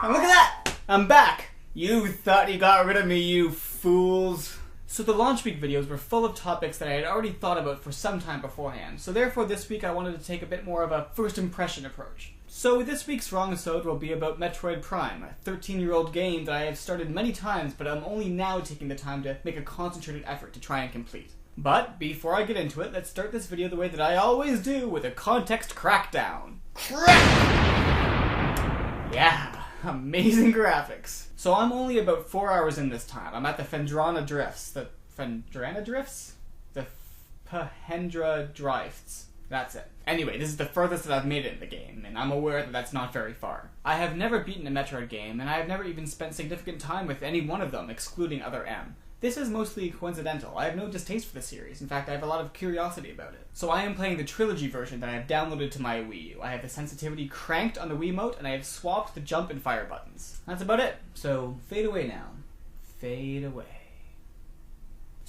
And look at that! I'm back! You thought you got rid of me, you fools. So the launch week videos were full of topics that I had already thought about for some time beforehand, so therefore this week I wanted to take a bit more of a first impression approach. So this week's Wrongisode will be about Metroid Prime, a 13-year-old game that I have started many times, but I'm only now taking the time to make a concentrated effort to try and complete. But before I get into it, let's start this video the way that I always do, with a context crackdown. Yeah, amazing graphics. So I'm only about 4 hours in this time. I'm at the Phendrana Drifts. The Phendrana Drifts? The Pahendra Drifts. That's it. Anyway, this is the furthest that I've made it in the game, and I'm aware that that's not very far. I have never beaten a Metroid game, and I have never even spent significant time with any one of them, excluding Other M. This is mostly coincidental. I have no distaste for the series. In fact, I have a lot of curiosity about it. So I am playing the trilogy version that I have downloaded to my Wii U. I have the sensitivity cranked on the Wiimote, and I have swapped the jump and fire buttons. That's about it. So fade away now. Fade away.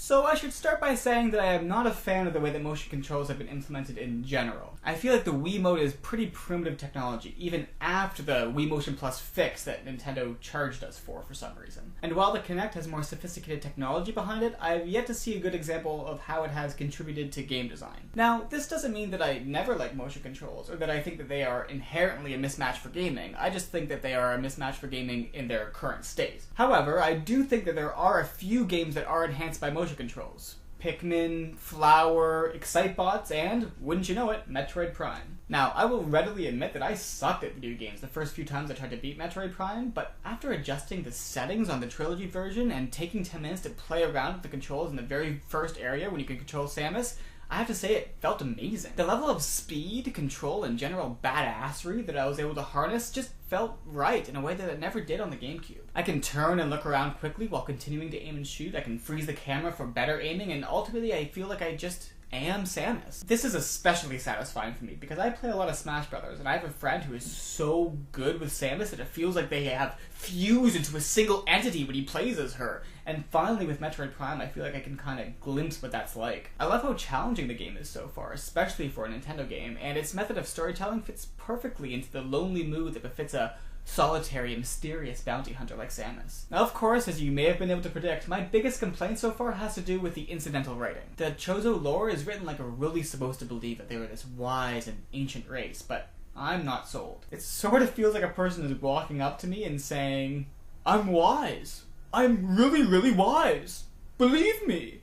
So I should start by saying that I am not a fan of the way that motion controls have been implemented in general. I feel like the Wiimote is pretty primitive technology, even after the Wii Motion Plus fix that Nintendo charged us for some reason. And while the Kinect has more sophisticated technology behind it, I have yet to see a good example of how it has contributed to game design. Now, this doesn't mean that I never like motion controls, or that I think that they are inherently a mismatch for gaming. I just think that they are a mismatch for gaming in their current state. However, I do think that there are a few games that are enhanced by motion controls. Pikmin, Flower, Excitebots, and, wouldn't you know it, Metroid Prime. Now, I will readily admit that I sucked at video games the first few times I tried to beat Metroid Prime, but after adjusting the settings on the trilogy version and taking 10 minutes to play around with the controls in the very first area when you can control Samus, I have to say it felt amazing. The level of speed, control, and general badassery that I was able to harness just felt right in a way that it never did on the GameCube. I can turn and look around quickly while continuing to aim and shoot, I can freeze the camera for better aiming, and ultimately I feel like I just am Samus. This is especially satisfying for me because I play a lot of Smash Brothers, and I have a friend who is so good with Samus that it feels like they have fused into a single entity when he plays as her. And finally with Metroid Prime, I feel like I can kind of glimpse what that's like. I love how challenging the game is so far, especially for a Nintendo game, and its method of storytelling fits perfectly into the lonely mood that befits a solitary and mysterious bounty hunter like Samus. Now, of course, as you may have been able to predict, my biggest complaint so far has to do with the incidental writing. The Chozo lore is written like we're really supposed to believe that they were this wise and ancient race, but I'm not sold. It sort of feels like a person is walking up to me and saying, "I'm wise. I'm really, really wise. Believe me."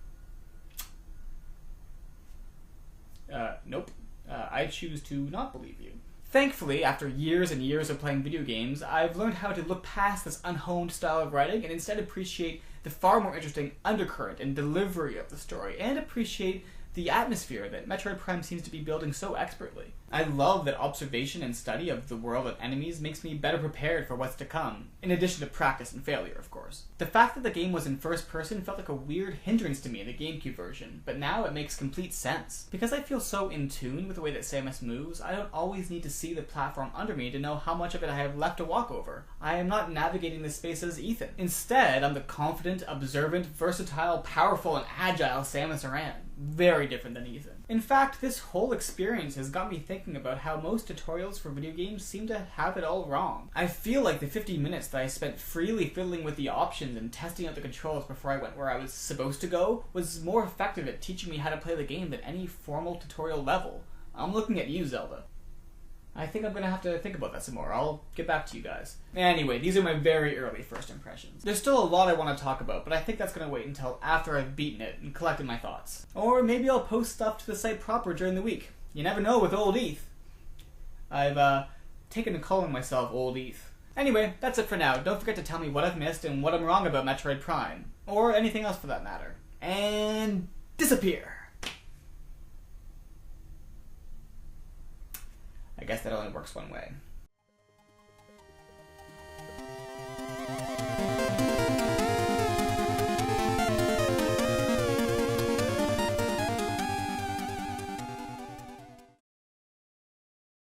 Nope. I choose to not believe you. Thankfully, after years and years of playing video games, I've learned how to look past this unhoned style of writing and instead appreciate the far more interesting undercurrent and delivery of the story, and appreciate the atmosphere that Metroid Prime seems to be building so expertly. I love that observation and study of the world and enemies makes me better prepared for what's to come, in addition to practice and failure, of course. The fact that the game was in first person felt like a weird hindrance to me in the GameCube version, but now it makes complete sense. Because I feel so in tune with the way that Samus moves, I don't always need to see the platform under me to know how much of it I have left to walk over. I am not navigating this space as Ethan. Instead, I'm the confident, observant, versatile, powerful, and agile Samus Aran. Very different than Ethan. In fact, this whole experience has got me thinking about how most tutorials for video games seem to have it all wrong. I feel like the 50 minutes that I spent freely fiddling with the options and testing out the controls before I went where I was supposed to go was more effective at teaching me how to play the game than any formal tutorial level. I'm looking at you, Zelda. I think I'm gonna have to think about that some more. I'll get back to you guys. Anyway, these are my very early first impressions. There's still a lot I want to talk about, but I think that's gonna wait until after I've beaten it and collected my thoughts. Or maybe I'll post stuff to the site proper during the week. You never know with Old Eth. I've taken to calling myself Old Eth. Anyway, that's it for now. Don't forget to tell me what I've missed and what I'm wrong about Metroid Prime. Or anything else for that matter. And disappear! I guess that only works one way.